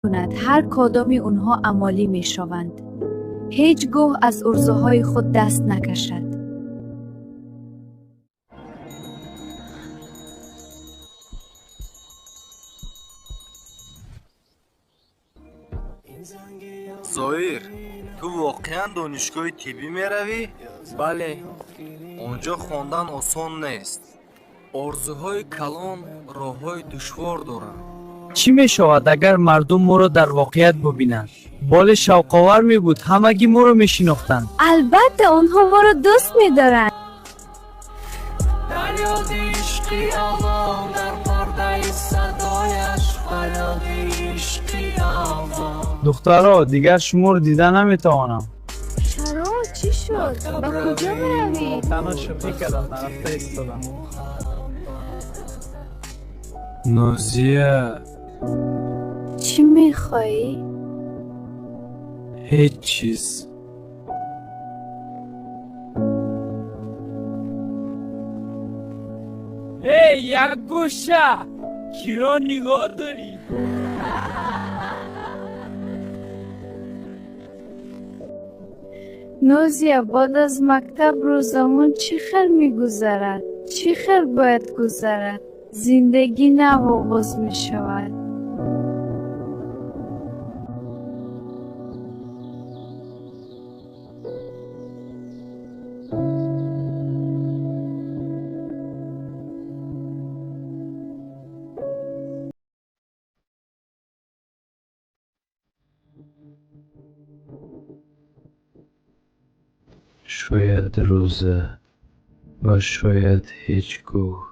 کند هر کدام اونها عملی می شوند. هیچگاه از آرزوهای خود دست نکشد. زایر، تو واقعا دانشگاه طبی میروی؟ بله، اونجا خواندن آسان نیست. орзуҳои калон роҳҳои душвор доранд. чӣ мешавад агар мардум моро дар воқеият бубинанд? боли шавқовар мебуд, ҳамагӣ моро мешинохтанд. البته اونها ما رو دوست می دارند. дарёди ишқи аввал дар пардаи садояш фарёди ишқи аввал. духтаро, дигар шуморо дида наметавонам. چرا؟ چی شد؟ با کجا بروی؟ تنها شوخی کردم، طرفتا ایستادم. نازیه، چی میخوایی؟ هیچ چیز. эй, як гӯша! киро нигоҳ дорӣ? نوزیا بعد از مکتب روزمون چی خیلی میگذرد؟ چی خیلی باید گذرد؟ زندگی نواغوز میشود. شاید روزه و شاید هیچگاه.